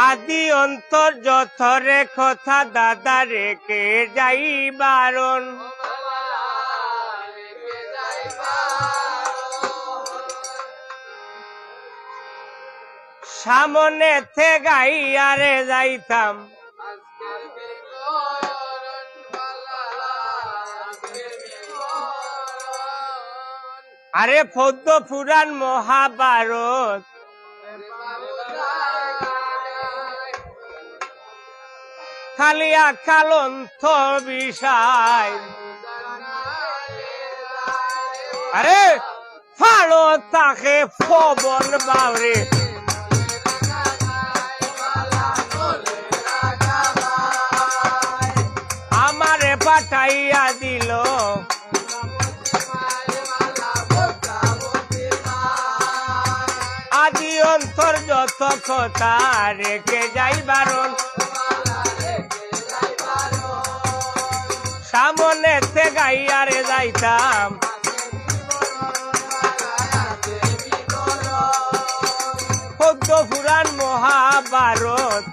আদি অন্তর যথরে কথা দাদা রেখে যাই বারণ সামনে থে গাইয়ারে যাইতাম আরে পদ্ম পুরাণ মহাভারত খালিয়া কালন্ত বিষয় আরে ফাড়ো তাকে পবন বাউরে আমারে পাঠাইয়া দিল আদি অন্তর যত কথা রেখে যাই বারণ সামনে তে গাইয়ারে যাইতাম পদ্ম পুরাণ মহাভারত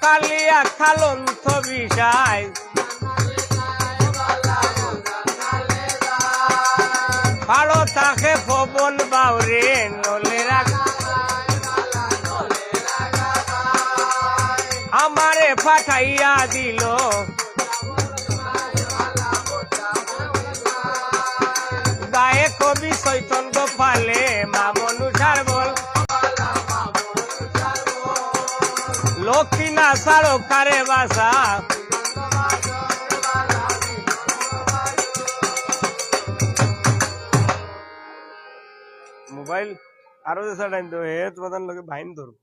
কালিয়া খালন্ত বিষয় ভালো তাকে পবন বাউরে নলে রাখ আমারে পাঠাইয়া দিল গায়ে কবি চৈতন গোপালে মামনুষার বল লক্ষ্মী না সারো কারে বাসা মোবাইল আরো যে টাইম তো হে তোমাদের লোকে ভাইন ধরো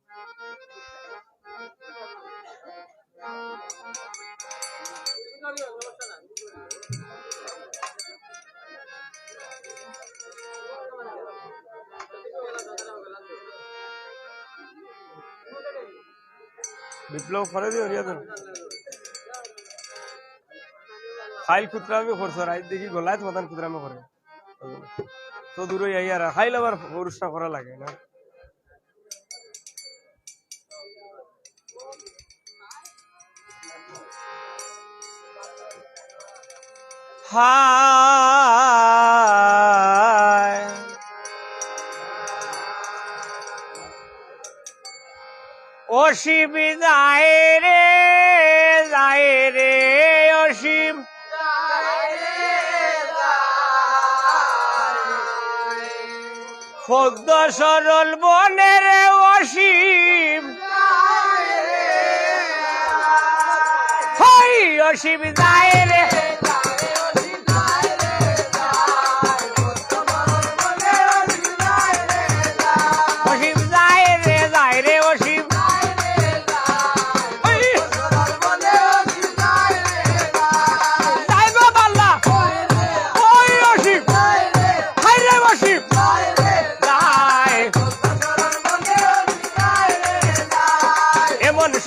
বিপ্লব করে দিও রিয়া খাইল কুতরামি করছো রাইত দেখি গলায় তোমাদের কুতরামি করে তো দূরে যাই আর খাইল আবার পুরুষটা করা লাগে না হায় অসীম যায় রে অসীম পদ্ম সরল বনের অসীম হই অসীম যায় রে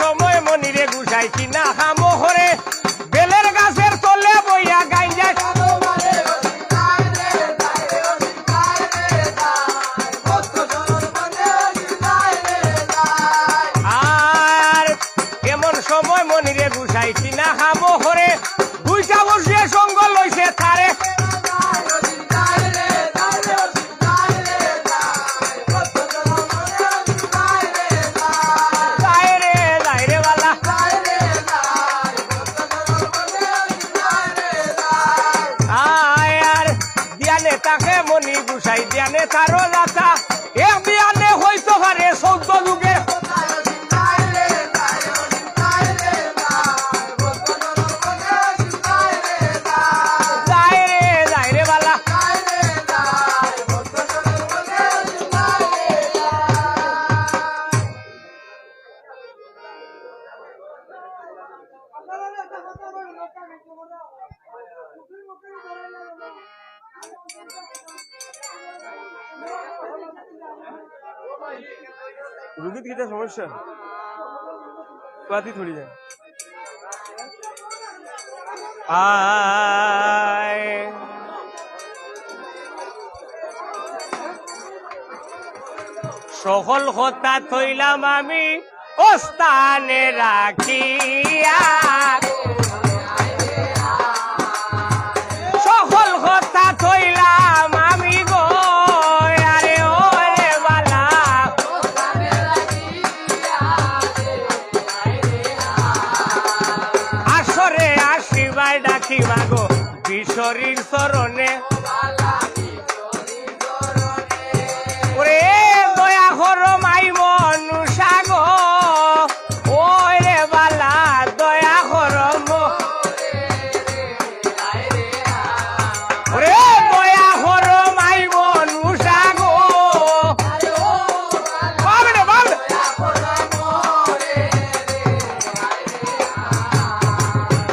সময় মনিরে গুছাইছি না খামোহরে বেলের গাছের তলে বইয়া গাইয়া আর এমন সময় মনিরে গুছাইছি না খামোহরে দুইটা বসিয়ে সঙ্গ লইছে তারে তাকে মনি গুছাই দিয়ানে তারো লাতা এক বিয়ানে হইতো পারে 14 যুগে যাই রে বালা রুগীর কি সমস্যা পাতি থোড়ি যায় আয় সকল কথা থইলাম আমি ওস্তানে রাখিয়া সকল কথা থইলাম আমি গো আরে ওরে বালা আসরে আসিবাই ডাকিবা গো কিশোরীর চরণে ওরে দয়া করো মাই মনুষা গো ওই রে বালা দয়া করো ওরে দয়া করো মাই মনুষা গো বাবরে বাবরে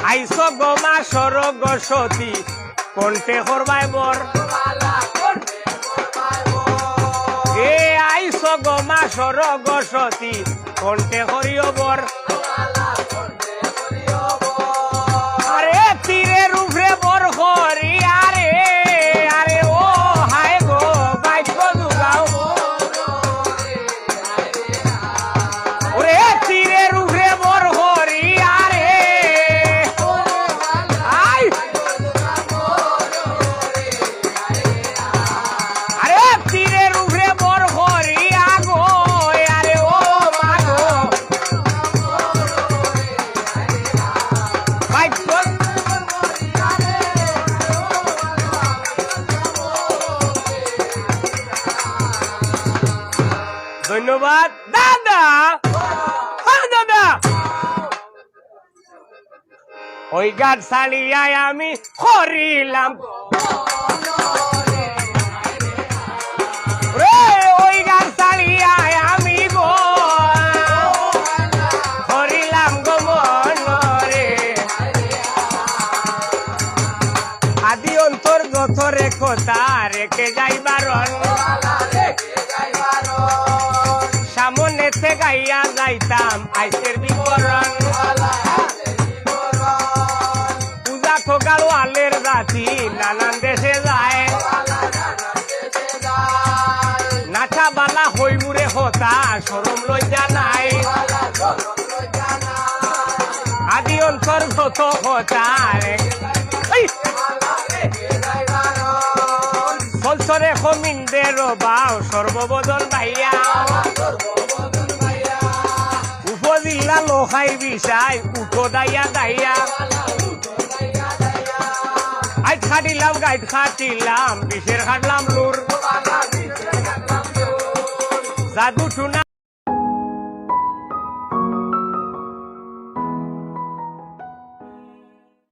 আইসো গো মা সরগ সতী কণ্ঠে করবাই বর এ আইসো গো মা সরগ সতী কণ্ঠে করিও বর আরে তীরের উপরে বর হরি আরে আরে ও হায় গো বাক্য দুগাও ওরে তীরের উপরে বর হরি আরে আই আরে তীরের উপরে বর হরি আগো আরে ও মাগো বাক্য ধন্যবাদ দাদা হ্যাঁ দাদা ওই গাছ ছাড়িয়ায় আমি করিলাম রে ওই গাছ ছাড়িয়ায় আমি গো করিলাম গো মনরে আদি অন্তর যত রে কথা রেখে যাইবার সামনেতে গাইয়া যাইতাম আইসের বিবরণ পূজা খোকালো আলের জাতি নানান দেশে যায় নাচা বালা হইমুরে হতা সরম লজ্জা নাই আদি অন্তর যত হতা ফলসরে কমিন্দের বাও সর্ববদন ভাইয়া উপজিল্লা লোহাই বিষাই উঠো দাইয়া দাইয়া আজ খাটিলাম গাইড খাটিলাম বিষের খাটলাম লুর জাদু টুনা